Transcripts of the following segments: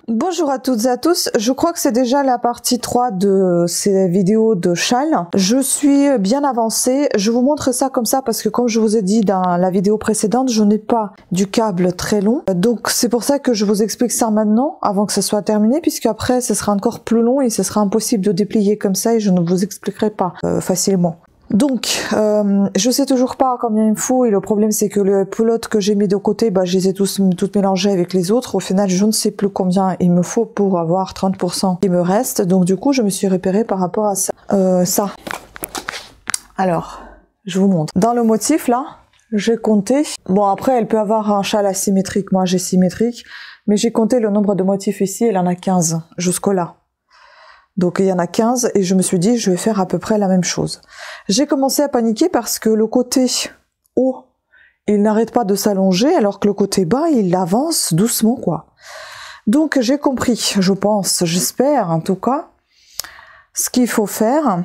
Bonjour à toutes et à tous, je crois que c'est déjà la partie 3 de ces vidéos de châle. Je suis bien avancée, je vous montre ça comme ça parce que comme je vous ai dit dans la vidéo précédente, je n'ai pas du câble très long. Donc c'est pour ça que je vous explique ça maintenant, avant que ce soit terminé, puisque après ce sera encore plus long et ce sera impossible de déplier comme ça et je ne vous expliquerai pas facilement. Donc, je sais toujours pas combien il me faut et le problème c'est que les pelotes que j'ai mis de côté, je les ai toutes mélangées avec les autres. Au final, je ne sais plus combien il me faut pour avoir 30% qui me reste. Donc du coup, je me suis repérée par rapport à ça. Alors, je vous montre. Dans le motif là, j'ai compté. Bon après, elle peut avoir un châle asymétrique. Moi, j'ai symétrique. Mais j'ai compté le nombre de motifs ici. Elle en a 15 jusqu'au là. Donc il y en a 15 et je me suis dit je vais faire à peu près la même chose. J'ai commencé à paniquer parce que le côté haut, il n'arrête pas de s'allonger alors que le côté bas, il avance doucement quoi. Donc j'ai compris, je pense, j'espère en tout cas, ce qu'il faut faire,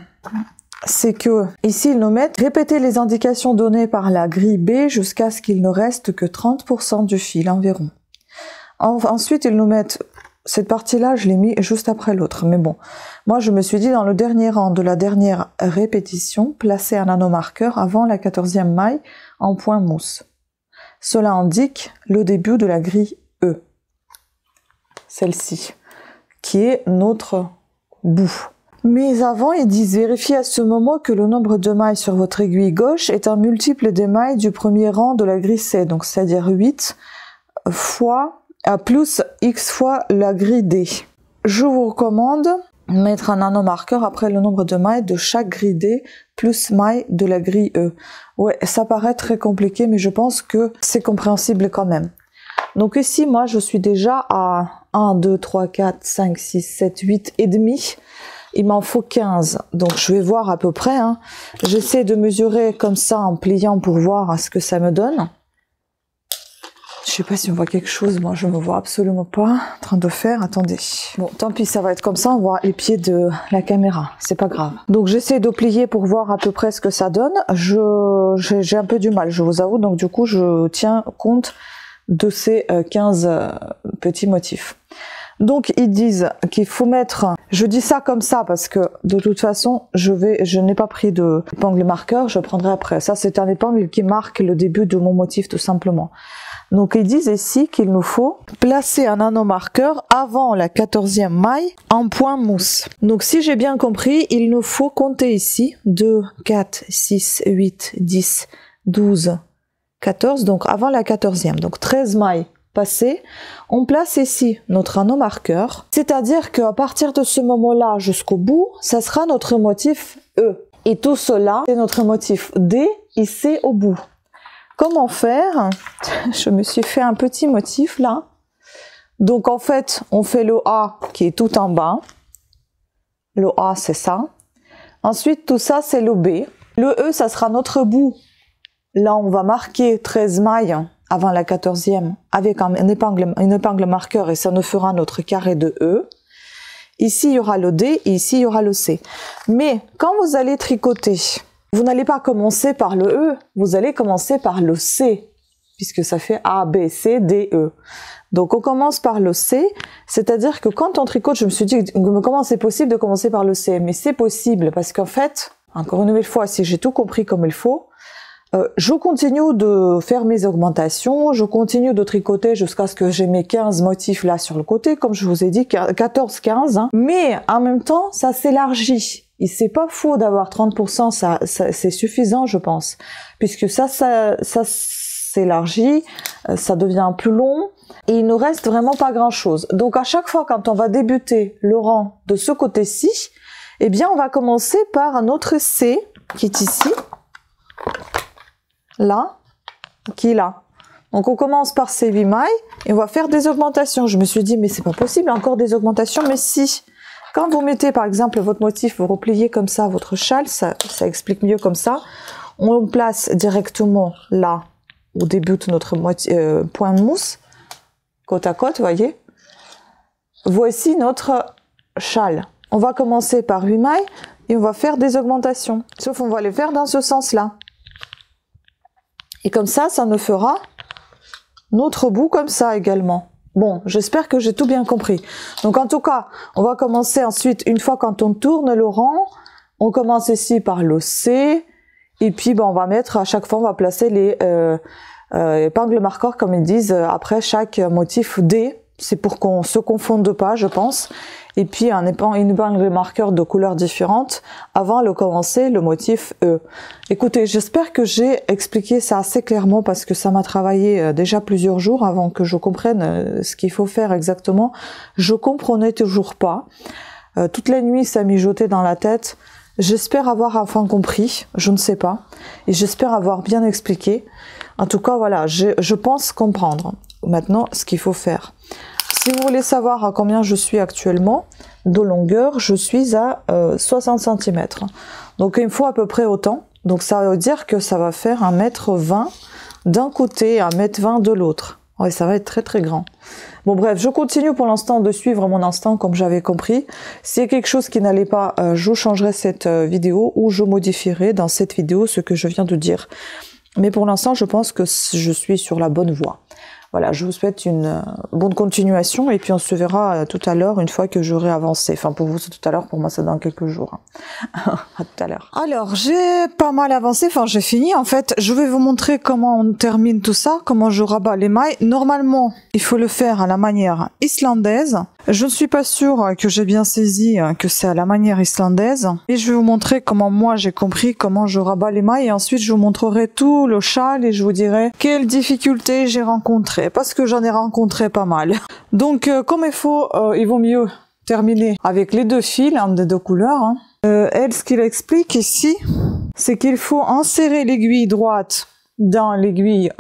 c'est que ici ils nous mettent répéter les indications données par la grille B jusqu'à ce qu'il ne reste que 30% du fil environ. Ensuite ils nous mettent cette partie-là, je l'ai mis juste après l'autre. Mais bon, moi, je me suis dit, dans le dernier rang de la dernière répétition, placer un nanomarqueur avant la 14e maille en point mousse. Cela indique le début de la grille E. Celle-ci, qui est notre bout. Mais avant, ils disent vérifiez à ce moment que le nombre de mailles sur votre aiguille gauche est un multiple des mailles du premier rang de la grille C. Donc, c'est-à-dire 8 fois plus X fois la grille D. Je vous recommande de mettre un nanomarqueur après le nombre de mailles de chaque grille D plus mailles de la grille E. Ouais, ça paraît très compliqué, mais je pense que c'est compréhensible quand même. Donc ici, moi, je suis déjà à 1, 2, 3, 4, 5, 6, 7, 8 et demi. Il m'en faut 15. Donc je vais voir à peu près. J'essaie de mesurer comme ça en pliant pour voir ce que ça me donne. Je sais pas si on voit quelque chose, moi je me vois absolument pas en train de faire, attendez. Bon, tant pis, ça va être comme ça, on voit les pieds de la caméra, c'est pas grave. Donc j'essaie de plier pour voir à peu près ce que ça donne. J'ai un peu du mal, je vous avoue, donc du coup je tiens compte de ces 15 petits motifs. Donc ils disent qu'il faut mettre, je dis ça comme ça parce que de toute façon je n'ai pas pris d'épingle marqueur, je prendrai après. Ça c'est un épingle qui marque le début de mon motif tout simplement. Donc ils disent ici qu'il nous faut placer un nanomarqueur avant la 14e maille en point mousse. Donc si j'ai bien compris, il nous faut compter ici 2, 4, 6, 8, 10, 12, 14, donc avant la 14e. Donc 13 mailles passées, on place ici notre nanomarqueur, c'est-à-dire qu'à partir de ce moment-là jusqu'au bout, ça sera notre motif E. Et tout cela, c'est notre motif D ici au bout. Comment faire? Je me suis fait un petit motif là. Donc en fait, on fait le A qui est tout en bas. Le A, c'est ça. Ensuite, tout ça, c'est le B. Le E, ça sera notre bout. Là, on va marquer 13 mailles avant la 14e avec une épingle marqueur et ça nous fera notre carré de E. Ici, il y aura le D et ici, il y aura le C. Mais quand vous allez tricoter, vous n'allez pas commencer par le E, vous allez commencer par le C, puisque ça fait A, B, C, D, E. Donc on commence par le C, c'est-à-dire que quand on tricote, je me suis dit comment c'est possible de commencer par le C, mais c'est possible parce qu'en fait, encore une nouvelle fois, si j'ai tout compris comme il faut, je continue de faire mes augmentations, je continue de tricoter jusqu'à ce que j'ai mes 15 motifs là sur le côté, comme je vous ai dit, 14-15, mais en même temps, ça s'élargit. Et c'est pas faux d'avoir 30%, ça c'est suffisant, je pense, puisque ça s'élargit, ça devient plus long, et il nous reste vraiment pas grand-chose. Donc à chaque fois, quand on va débuter le rang de ce côté-ci, eh bien on va commencer par un autre C, qui est ici, là, qui est là. Donc on commence par ces 8 mailles, et on va faire des augmentations. Je me suis dit, mais c'est pas possible, encore des augmentations, mais si. Quand vous mettez par exemple votre motif, vous repliez comme ça votre châle, ça explique mieux comme ça. On le place directement là où débute notre point de mousse, côte à côte, vous voyez. Voici notre châle. On va commencer par 8 mailles et on va faire des augmentations. Sauf on va les faire dans ce sens-là. Et comme ça, ça nous fera notre bout comme ça également. Bon, j'espère que j'ai tout bien compris. Donc en tout cas, on va commencer ensuite, une fois quand on tourne le rang, on commence ici par le C, et puis on va mettre, à chaque fois on va placer les épingles marqueurs, comme ils disent, après chaque motif D. C'est pour qu'on se confonde pas, je pense. Et puis une épingle marqueur de couleurs différentes avant de commencer le motif E. Écoutez, j'espère que j'ai expliqué ça assez clairement parce que ça m'a travaillé déjà plusieurs jours avant que je comprenne ce qu'il faut faire exactement. Je comprenais toujours pas. Toute la nuit, ça mijotait dans la tête. J'espère avoir enfin compris, je ne sais pas. Et j'espère avoir bien expliqué. En tout cas, voilà, je pense comprendre maintenant ce qu'il faut faire. Si vous voulez savoir à combien je suis actuellement de longueur, je suis à 60 cm. Donc il me faut à peu près autant. Donc ça veut dire que ça va faire 1,20 m d'un côté, 1,20 m de l'autre. Ouais, ça va être très très grand. Bon bref, je continue pour l'instant de suivre mon instinct comme j'avais compris. S'il y a quelque chose qui n'allait pas, je changerai cette vidéo ou je modifierai dans cette vidéo ce que je viens de dire. Mais pour l'instant, je pense que je suis sur la bonne voie. Voilà, je vous souhaite une bonne continuation et puis on se verra tout à l'heure une fois que j'aurai avancé. Enfin, pour vous, c'est tout à l'heure, pour moi, c'est dans quelques jours. À tout à l'heure. Alors, j'ai pas mal avancé, enfin, j'ai fini. En fait, je vais vous montrer comment on termine tout ça, comment je rabats les mailles. Normalement, il faut le faire à la manière islandaise. Je ne suis pas sûre que j'ai bien saisi que c'est à la manière islandaise. Et je vais vous montrer comment moi j'ai compris comment je rabats les mailles. Et ensuite, je vous montrerai tout le châle et je vous dirai quelles difficultés j'ai rencontrées. Parce que j'en ai rencontré pas mal. Donc, comme il vaut mieux terminer avec les deux fils, des deux couleurs. Hein. Elle, ce qu'il explique ici, c'est qu'il faut insérer l'aiguille droite dans l'aiguille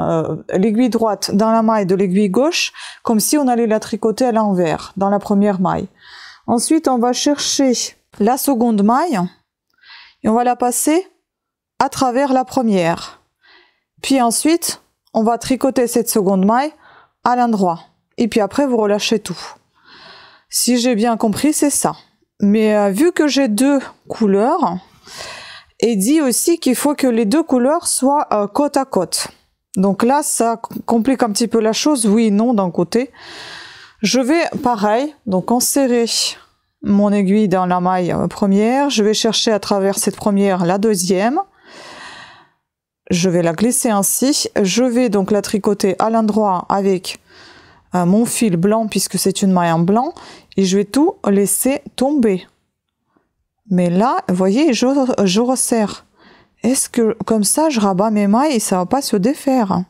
droite dans la maille de l'aiguille gauche, comme si on allait la tricoter à l'envers, dans la première maille. Ensuite, on va chercher la seconde maille, et on va la passer à travers la première. Puis ensuite, on va tricoter cette seconde maille à l'endroit. Et puis après, vous relâchez tout. Si j'ai bien compris, c'est ça. Mais vu que j'ai deux couleurs, et dit aussi qu'il faut que les deux couleurs soient côte à côte. Donc là, ça complique un petit peu la chose, oui et non d'un côté. Je vais, pareil, donc insérer mon aiguille dans la maille première. Je vais chercher à travers cette première la deuxième. Je vais la glisser ainsi. Je vais donc la tricoter à l'endroit avec mon fil blanc, puisque c'est une maille en blanc. Et je vais tout laisser tomber. Mais là, vous voyez, je resserre. Est-ce que comme ça, je rabats mes mailles et ça va pas se défaire?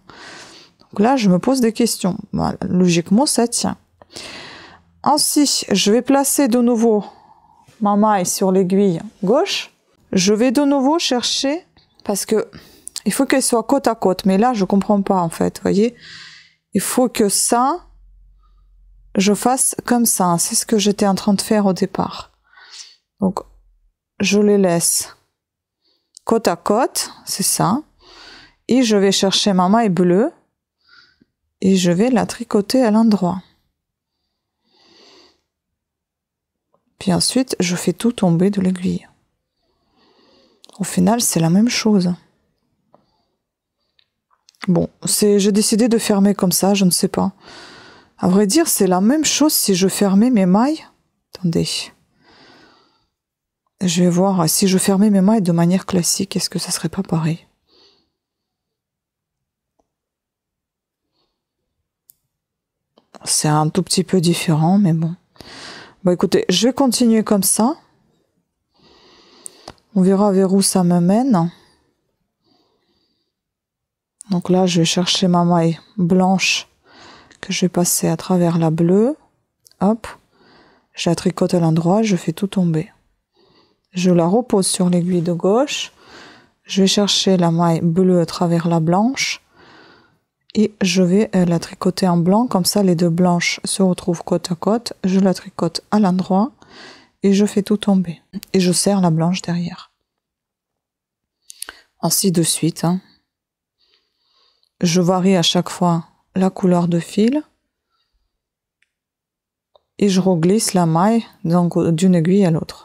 Donc là, je me pose des questions. Voilà, logiquement, ça tient. Ainsi, je vais placer de nouveau ma maille sur l'aiguille gauche. Je vais de nouveau chercher, parce que il faut qu'elle soit côte à côte. Mais là, je comprends pas en fait, vous voyez. Il faut que ça, je fasse comme ça. C'est ce que j'étais en train de faire au départ. Donc, je les laisse côte à côte, c'est ça. Et je vais chercher ma maille bleue et je vais la tricoter à l'endroit. Puis ensuite, je fais tout tomber de l'aiguille. Au final, c'est la même chose. Bon, j'ai décidé de fermer comme ça, je ne sais pas. À vrai dire, c'est la même chose si je fermais mes mailles. Attendez. Je vais voir si je fermais mes mailles de manière classique, est-ce que ça serait pas pareil? C'est un tout petit peu différent, mais bon. Bon, écoutez, je vais continuer comme ça. On verra vers où ça me mène. Donc là, je vais chercher ma maille blanche que je vais passer à travers la bleue. Hop. Je la tricote à l'endroit, je fais tout tomber. Je la repose sur l'aiguille de gauche. Je vais chercher la maille bleue à travers la blanche. Et je vais la tricoter en blanc. Comme ça, les deux blanches se retrouvent côte à côte. Je la tricote à l'endroit. Et je fais tout tomber. Et je serre la blanche derrière. Ainsi de suite. Hein. Je varie à chaque fois la couleur de fil. Et je reglisse la maille d'une aiguille à l'autre.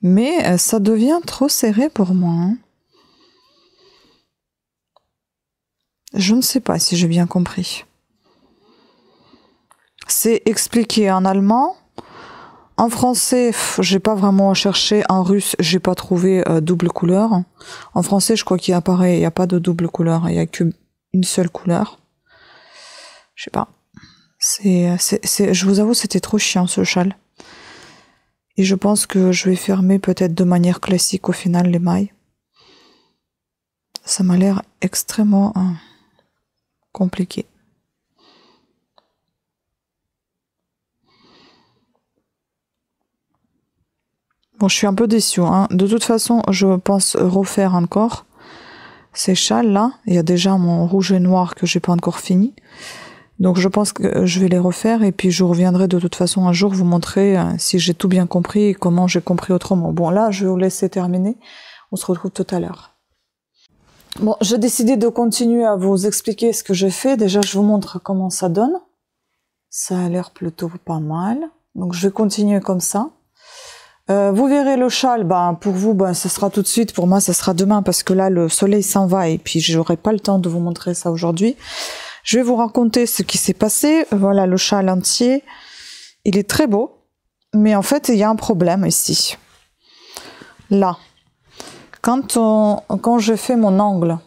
Mais ça devient trop serré pour moi. Hein. Je ne sais pas si j'ai bien compris. C'est expliqué en allemand. En français, j'ai pas vraiment cherché. En russe, j'ai pas trouvé double couleur. En français, je crois qu'il apparaît, il n'y a pas de double couleur. Il n'y a qu'une seule couleur. Je sais pas. Je vous avoue, c'était trop chiant ce châle. Et je pense que je vais fermer peut-être de manière classique au final les mailles. Ça m'a l'air extrêmement compliqué. Bon, je suis un peu déçue, hein. De toute façon, je pense refaire encore ces châles-là. Il y a déjà mon rouge et noir que j'ai pas encore fini. Donc, je pense que je vais les refaire et puis je reviendrai de toute façon un jour vous montrer si j'ai tout bien compris et comment j'ai compris autrement. Bon, là, je vais vous laisser terminer. On se retrouve tout à l'heure. Bon, j'ai décidé de continuer à vous expliquer ce que j'ai fait. Déjà, je vous montre comment ça donne. Ça a l'air plutôt pas mal. Donc, je vais continuer comme ça. Vous verrez le châle, pour vous, ça sera tout de suite. Pour moi, ça sera demain parce que là, le soleil s'en va et puis j'aurai pas le temps de vous montrer ça aujourd'hui. Je vais vous raconter ce qui s'est passé. Voilà le châle entier. Il est très beau, mais en fait, il y a un problème ici. Là, quand je fais mon angle,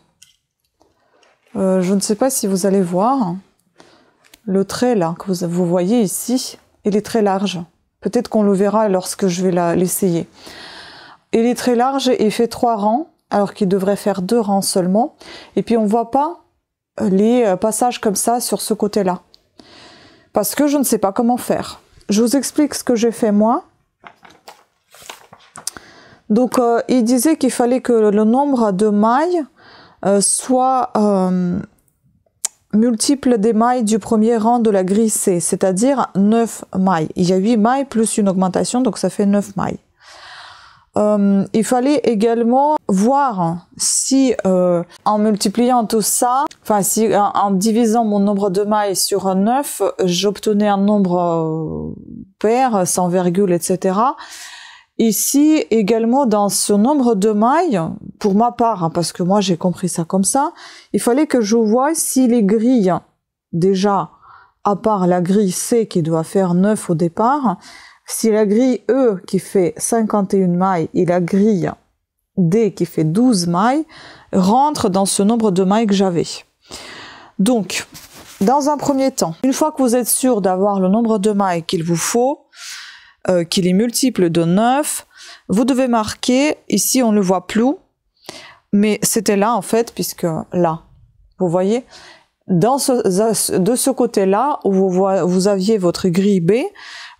je ne sais pas si vous allez voir le trait là que vous voyez ici. Il est très large. Peut-être qu'on le verra lorsque je vais l'essayer. Il est très large et il fait 3 rangs, alors qu'il devrait faire 2 rangs seulement. Et puis on voit pas les passages comme ça sur ce côté-là. Parce que je ne sais pas comment faire. Je vous explique ce que j'ai fait moi. Donc il disait qu'il fallait que le nombre de mailles soit multiple des mailles du premier rang de la grille C, c'est-à-dire 9 mailles. Il y a 8 mailles plus une augmentation, donc ça fait 9 mailles. Il fallait également voir si en multipliant tout ça, enfin si en divisant mon nombre de mailles sur 9, j'obtenais un nombre pair, sans virgule, etc. Ici, également, dans ce nombre de mailles, pour ma part, parce que moi j'ai compris ça comme ça, il fallait que je voie si les grilles, déjà, à part la grille C qui doit faire 9 au départ, si la grille E qui fait 51 mailles et la grille D qui fait 12 mailles rentrent dans ce nombre de mailles que j'avais. Donc, dans un premier temps, une fois que vous êtes sûr d'avoir le nombre de mailles qu'il vous faut, qu'il est multiple de 9, vous devez marquer, ici on ne le voit plus, mais c'était là en fait, puisque là, vous voyez, de ce côté-là, où vous aviez votre grille B,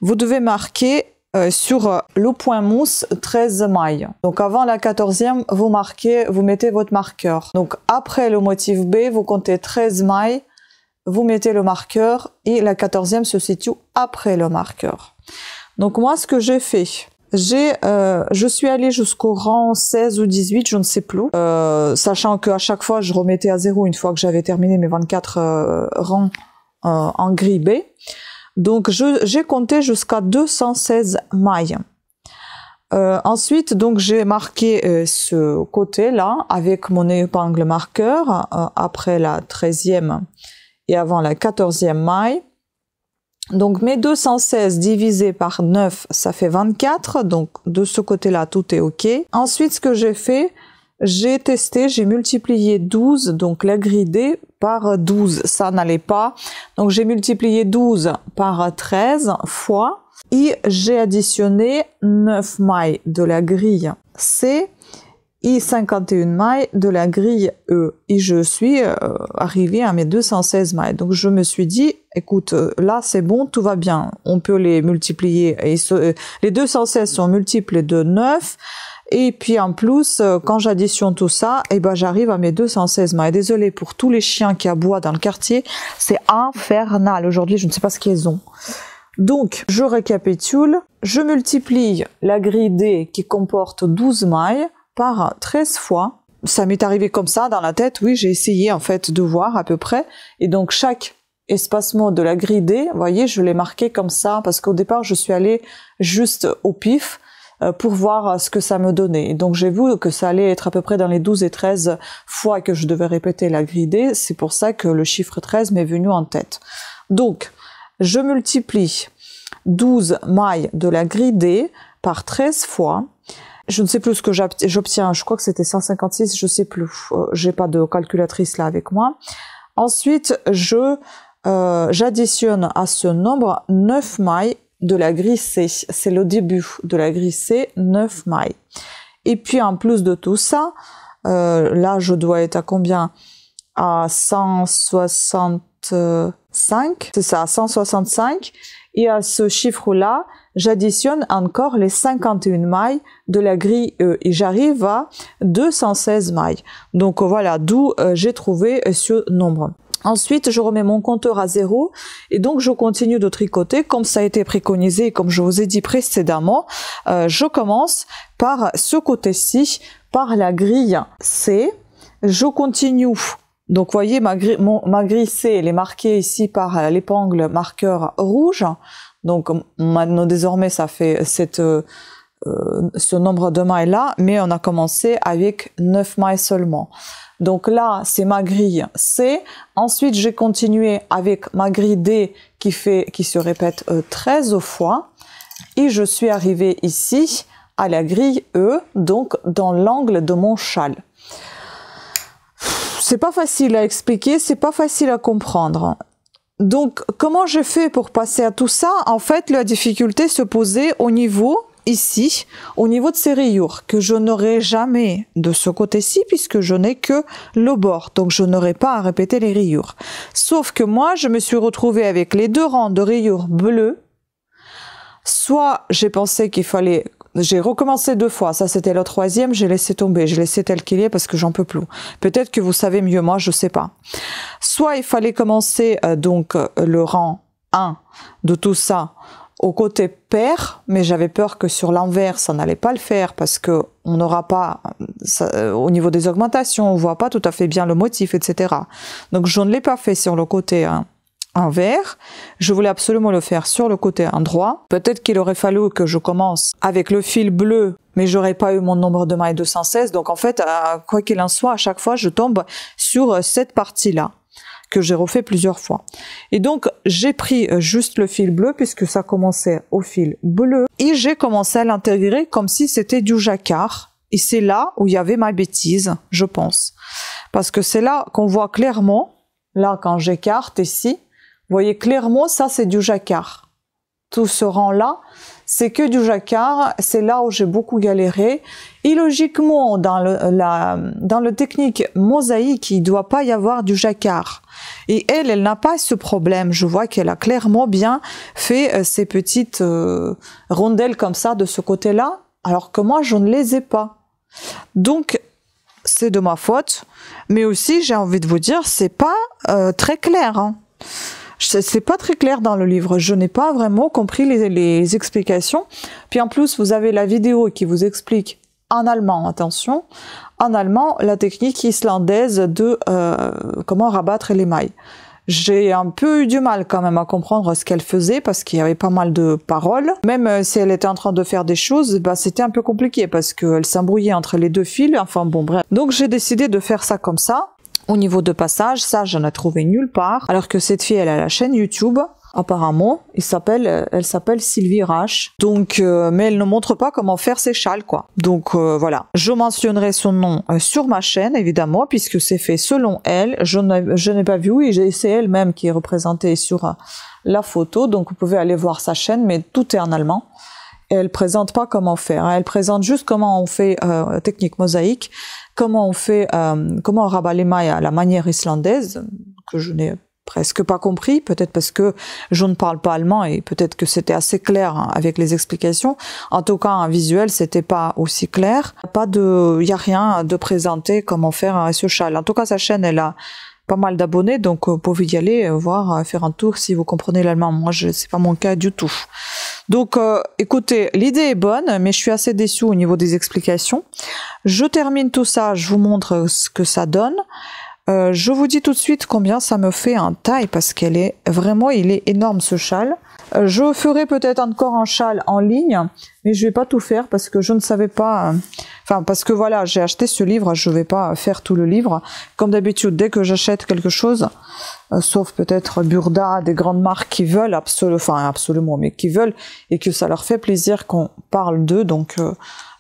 vous devez marquer sur le point mousse 13 mailles. Donc avant la 14e, vous mettez votre marqueur. Donc après le motif B, vous comptez 13 mailles, vous mettez le marqueur et la 14e se situe après le marqueur. Donc moi, ce que j'ai fait, je suis allée jusqu'au rang 16 ou 18, je ne sais plus, sachant qu'à chaque fois, je remettais à 0 une fois que j'avais terminé mes 24 rangs en grille B. Donc j'ai compté jusqu'à 216 mailles. Ensuite, donc j'ai marqué ce côté-là avec mon épingle marqueur après la 13e et avant la 14e maille. Donc mes 216 divisé par 9, ça fait 24. Donc de ce côté-là, tout est OK. Ensuite, ce que j'ai fait, j'ai testé, j'ai multiplié 12, donc la grille D, par 12. Ça n'allait pas. Donc j'ai multiplié 12 par 13 fois. Et j'ai additionné 9 mailles de la grille C et 51 mailles de la grille E. Et je suis arrivée à mes 216 mailles. Donc je me suis dit, écoute, là c'est bon, tout va bien. On peut les multiplier. Et les 216 sont multiples de 9. Et puis en plus, quand j'additionne tout ça, j'arrive à mes 216 mailles. Désolée pour tous les chiens qui aboient dans le quartier. C'est infernal. Aujourd'hui, je ne sais pas ce qu'ils ont. Donc, je récapitule. Je multiplie la grille D qui comporte 12 mailles par 13 fois. Ça m'est arrivé comme ça dans la tête. Oui, j'ai essayé en fait de voir à peu près. Et donc, chaque espacement de la grille D, vous voyez, je l'ai marqué comme ça parce qu'au départ, je suis allée juste au pif. pour voir ce que ça me donnait. Et donc j'ai vu que ça allait être à peu près dans les 12 et 13 fois que je devais répéter la grille D. C'est pour ça que le chiffre 13 m'est venu en tête. Donc, je multiplie 12 mailles de la grille D par 13 fois. Je ne sais plus ce que j'obtiens, je crois que c'était 156, je sais plus. J'ai pas de calculatrice là avec moi. Ensuite, j'additionne à ce nombre 9 mailles de la grille C. C'est le début de la grille C, 9 mailles. Et puis en plus de tout ça, là je dois être à combien? À 165, c'est ça, 165. Et à ce chiffre-là, j'additionne encore les 51 mailles de la grille E et j'arrive à 216 mailles. Donc voilà, d'où j'ai trouvé ce nombre. Ensuite, je remets mon compteur à 0 et donc je continue de tricoter comme ça a été préconisé et comme je vous ai dit précédemment. Je commence par ce côté-ci, par la grille C. Je continue. Donc, vous voyez, ma grille C, elle est marquée ici par l'épingle marqueur rouge. Donc, maintenant, désormais, ça fait ce nombre de mailles-là, mais on a commencé avec 9 mailles seulement. Donc là, c'est ma grille C. Ensuite, j'ai continué avec ma grille D qui se répète 13 fois. Et je suis arrivée ici à la grille E, donc dans l'angle de mon châle. C'est pas facile à expliquer, c'est pas facile à comprendre. Donc, comment je fais pour passer à tout ça? En fait, la difficulté se posait au niveau, ici, au niveau de ces rayures, que je n'aurai jamais de ce côté-ci, puisque je n'ai que le bord. Donc, je n'aurai pas à répéter les rayures. Sauf que moi, je me suis retrouvée avec les 2 rangs de rayures bleues. Soit, j'ai pensé qu'il fallait... J'ai recommencé 2 fois, ça c'était le 3e, j'ai laissé tomber, j'ai laissé tel qu'il est parce que j'en peux plus. Peut-être que vous savez mieux, moi je sais pas. Soit il fallait commencer donc le rang 1 de tout ça au côté pair, mais j'avais peur que sur l'envers ça n'allait pas le faire parce que on n'aura pas, au niveau des augmentations, on voit pas tout à fait bien le motif, etc. Donc je ne l'ai pas fait sur le côté envers. Je voulais absolument le faire sur le côté endroit. Peut-être qu'il aurait fallu que je commence avec le fil bleu, mais j'aurais pas eu mon nombre de mailles 216. Donc en fait, quoi qu'il en soit, à chaque fois, je tombe sur cette partie-là que j'ai refait plusieurs fois. Et donc, j'ai pris juste le fil bleu puisque ça commençait au fil bleu et j'ai commencé à l'intégrer comme si c'était du jacquard. Et c'est là où il y avait ma bêtise, je pense. Parce que c'est là qu'on voit clairement, là quand j'écarte ici, vous voyez clairement, ça c'est du jacquard. Tout ce rang-là, c'est que du jacquard. C'est là où j'ai beaucoup galéré. Et logiquement, dans le technique mosaïque, il ne doit pas y avoir du jacquard. Et elle n'a pas ce problème. Je vois qu'elle a clairement bien fait ces petites rondelles comme ça de ce côté-là, alors que moi, je ne les ai pas. Donc, c'est de ma faute. Mais aussi, j'ai envie de vous dire, c'est pas très clair, hein. C'est pas très clair dans le livre. Je n'ai pas vraiment compris les explications. Puis en plus, vous avez la vidéo qui vous explique en allemand, attention, en allemand, la technique islandaise de comment rabattre les mailles. J'ai un peu eu du mal quand même à comprendre ce qu'elle faisait parce qu'il y avait pas mal de paroles. Même si elle était en train de faire des choses, bah, c'était un peu compliqué parce qu'elle s'embrouillait entre les 2 fils. Enfin bon, bref. Donc j'ai décidé de faire ça comme ça. Au niveau de passage, ça, j'en ai trouvé nulle part. Alors que cette fille, elle a la chaîne YouTube, apparemment. Elle s'appelle Sylvie Rache. Donc, mais elle ne montre pas comment faire ses châles, quoi. Donc, voilà. Je mentionnerai son nom sur ma chaîne, évidemment, puisque c'est fait selon elle. Je n'ai pas vu, et c'est elle-même qui est représentée sur la photo. Donc, vous pouvez aller voir sa chaîne, mais tout est en allemand. Et elle présente pas comment faire. Elle présente juste comment on fait technique mosaïque. Comment on rabat les mailles à la manière islandaise, que je n'ai presque pas compris, peut-être parce que je ne parle pas allemand et peut-être que c'était assez clair hein, avec les explications. En tout cas, en visuel, c'était pas aussi clair. Il y a rien de présenté comment faire ce châle. En tout cas, sa chaîne, elle a pas mal d'abonnés, donc vous pouvez y aller, voir, faire un tour si vous comprenez l'allemand. Moi, c'est pas mon cas du tout. Donc, écoutez, l'idée est bonne, mais je suis assez déçue au niveau des explications. Je termine tout ça, je vous montre ce que ça donne. Je vous dis tout de suite combien ça me fait en taille, parce il est énorme ce châle. Je ferai peut-être encore un châle en ligne, mais je vais pas tout faire parce que je ne savais pas... Enfin, parce que voilà, j'ai acheté ce livre, je vais pas faire tout le livre. Comme d'habitude, dès que j'achète quelque chose, sauf peut-être Burda, des grandes marques qui veulent absolument, mais qui veulent et que ça leur fait plaisir qu'on parle d'eux, donc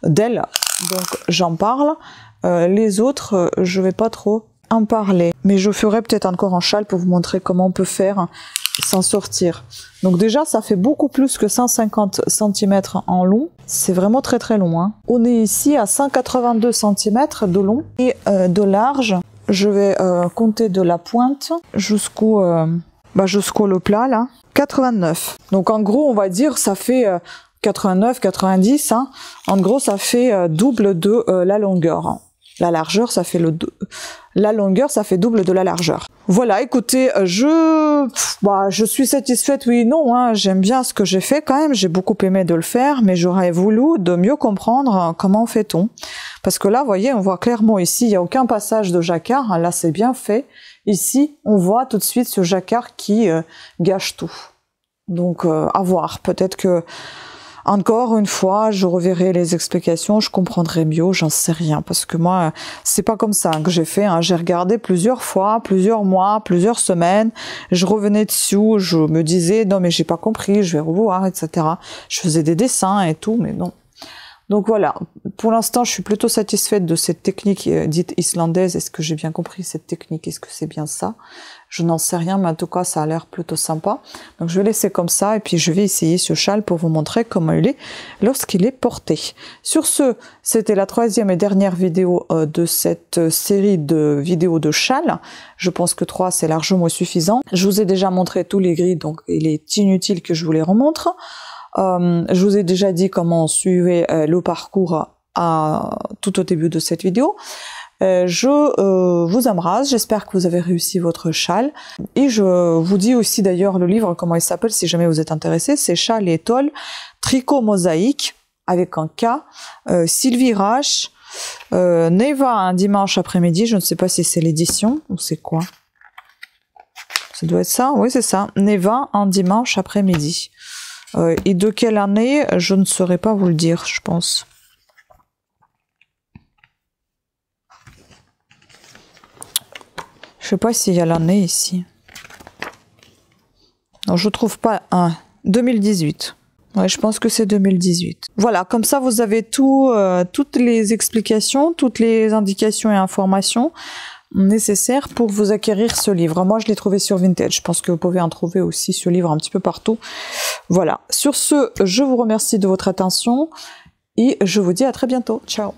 d'elles, donc j'en parle. Les autres, je vais pas trop en parler, mais je ferai peut-être encore un châle pour vous montrer comment on peut faire s'en sortir. Donc déjà, ça fait beaucoup plus que 150 cm en long. C'est vraiment très très long. Hein. On est ici à 182 cm de long et de large. Je vais compter de la pointe jusqu'au le plat là. 89. Donc en gros, on va dire, ça fait 89, 90. Hein. En gros, ça fait double de la longueur. La largeur, ça fait la longueur, ça fait double de la largeur. Voilà, écoutez, je suis satisfaite, oui et non, hein. J'aime bien ce que j'ai fait quand même, j'ai beaucoup aimé de le faire, mais j'aurais voulu de mieux comprendre comment fait-on. Parce que là, vous voyez, on voit clairement ici, il n'y a aucun passage de jacquard, là c'est bien fait. Ici, on voit tout de suite ce jacquard qui gâche tout. Donc, à voir, peut-être que... Encore une fois, je reverrai les explications, je comprendrai mieux, j'en sais rien, parce que moi, c'est pas comme ça que j'ai fait, hein. J'ai regardé plusieurs fois, plusieurs mois, plusieurs semaines, je revenais dessus, je me disais, non mais j'ai pas compris, je vais revoir, etc. Je faisais des dessins et tout, mais non. Donc voilà, pour l'instant, je suis plutôt satisfaite de cette technique dite islandaise. Est-ce que j'ai bien compris cette technique? Est-ce que c'est bien ça? Je n'en sais rien, mais en tout cas, ça a l'air plutôt sympa. Donc je vais laisser comme ça, et puis je vais essayer ce châle pour vous montrer comment il est lorsqu'il est porté. Sur ce, c'était la troisième et dernière vidéo de cette série de vidéos de châle. Je pense que 3, c'est largement suffisant. Je vous ai déjà montré tous les grilles, donc il est inutile que je vous les remontre. Je vous ai déjà dit comment on suivait le parcours tout au début de cette vidéo. Je vous embrasse, j'espère que vous avez réussi votre châle. Et je vous dis aussi d'ailleurs le livre, comment il s'appelle si jamais vous êtes intéressé, c'est Châle et étole, tricot mosaïque, avec un K, Sylvie Rache, Neva un dimanche après-midi, je ne sais pas si c'est l'édition ou c'est quoi. Ça doit être ça, oui c'est ça, Neva un dimanche après-midi. Et de quelle année, je ne saurais pas vous le dire, je pense. Je sais pas s'il y a l'année ici. Non, je trouve pas un. 2018. Ouais, je pense que c'est 2018. Voilà, comme ça vous avez toutes les explications, toutes les indications et informations nécessaires pour vous acquérir ce livre. Moi, je l'ai trouvé sur Vinted. Je pense que vous pouvez en trouver aussi ce livre un petit peu partout. Voilà. Sur ce, je vous remercie de votre attention et je vous dis à très bientôt. Ciao.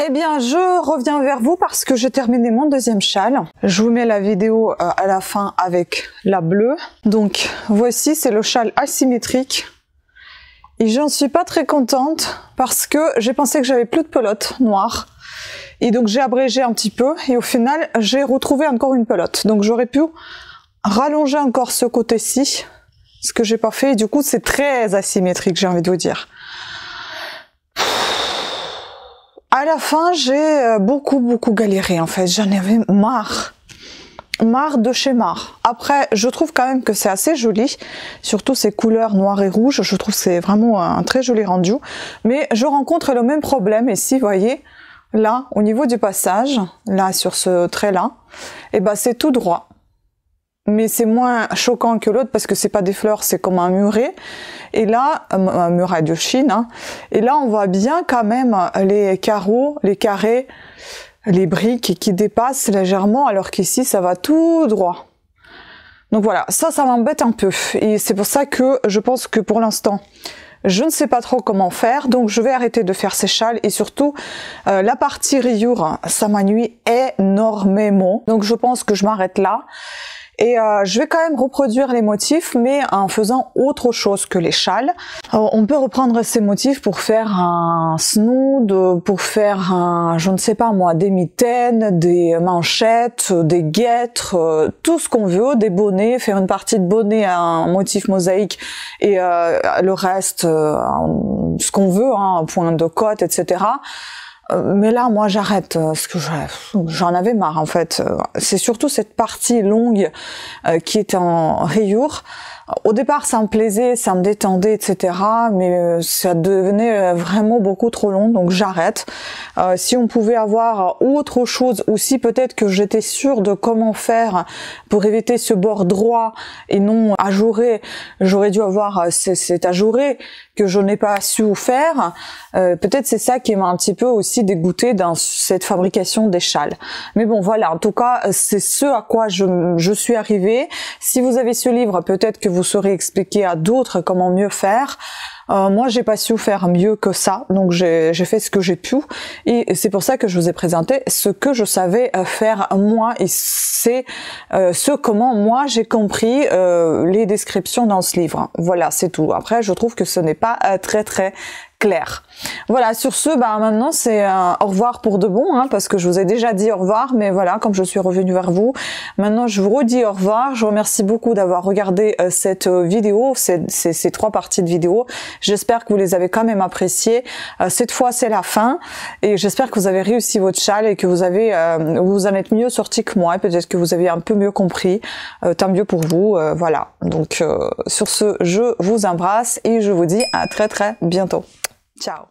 Eh bien, je reviens vers vous parce que j'ai terminé mon deuxième châle. Je vous mets la vidéo à la fin avec la bleue. Donc, voici, c'est le châle asymétrique. Et j'en suis pas très contente parce que j'ai pensé que j'avais plus de pelote noire. Et donc, j'ai abrégé un petit peu et au final, j'ai retrouvé encore une pelote. Donc, j'aurais pu rallonger encore ce côté-ci, ce que j'ai pas fait. Et du coup, c'est très asymétrique, j'ai envie de vous dire. À la fin, j'ai beaucoup galéré en fait. J'en avais marre de chez marre. Après, je trouve quand même que c'est assez joli, surtout ces couleurs noires et rouges. Je trouve que c'est vraiment un très joli rendu. Mais je rencontre le même problème ici, vous voyez, là, au niveau du passage, là sur ce trait-là, et ben c'est tout droit. Mais c'est moins choquant que l'autre parce que c'est pas des fleurs, c'est comme un muret. Et là, un muret de Chine, hein, et là on voit bien quand même les carreaux, les carrés, les briques qui dépassent légèrement, alors qu'ici ça va tout droit. Donc voilà, ça m'embête un peu. Et c'est pour ça que je pense que pour l'instant, je ne sais pas trop comment faire, donc je vais arrêter de faire ces châles et surtout la partie rayure, ça m'ennuie énormément. Donc je pense que je m'arrête là. Et je vais quand même reproduire les motifs, mais en faisant autre chose que les châles. Alors, on peut reprendre ces motifs pour faire un snood, pour faire un, je ne sais pas moi, des mitaines, des manchettes, des guêtres, tout ce qu'on veut, des bonnets, faire une partie de bonnet à un motif mosaïque et le reste, ce qu'on veut, hein, un point de côte, etc. Mais là, moi, j'arrête parce que j'en avais marre en fait. C'est surtout cette partie longue qui est en rayure. Au départ, ça me plaisait, ça me détendait, etc. Mais ça devenait vraiment beaucoup trop long, donc j'arrête. Si on pouvait avoir autre chose, ou si peut-être que j'étais sûre de comment faire pour éviter ce bord droit et non ajouré, j'aurais dû avoir cet ajouré que je n'ai pas su faire. Peut-être c'est ça qui m'a un petit peu aussi dégoûtée dans cette fabrication des châles. Mais bon, voilà, en tout cas, c'est ce à quoi je suis arrivée. Si vous avez ce livre, peut-être que vous saurez expliquer à d'autres comment mieux faire. Moi, j'ai pas su faire mieux que ça, donc j'ai fait ce que j'ai pu, et c'est pour ça que je vous ai présenté ce que je savais faire moi, et c'est comment moi j'ai compris les descriptions dans ce livre. Voilà, c'est tout. Après, je trouve que ce n'est pas très clair. Voilà, sur ce, maintenant c'est au revoir pour de bon, hein, parce que je vous ai déjà dit au revoir, mais voilà, comme je suis revenue vers vous, maintenant je vous redis au revoir. Je vous remercie beaucoup d'avoir regardé cette vidéo, ces 3 parties de vidéo. J'espère que vous les avez quand même appréciées. Cette fois, c'est la fin, et j'espère que vous avez réussi votre châle et que vous en êtes mieux sorti que moi, et peut-être que vous avez un peu mieux compris. Tant mieux pour vous, voilà. Donc sur ce, je vous embrasse et je vous dis à très bientôt. Ciao.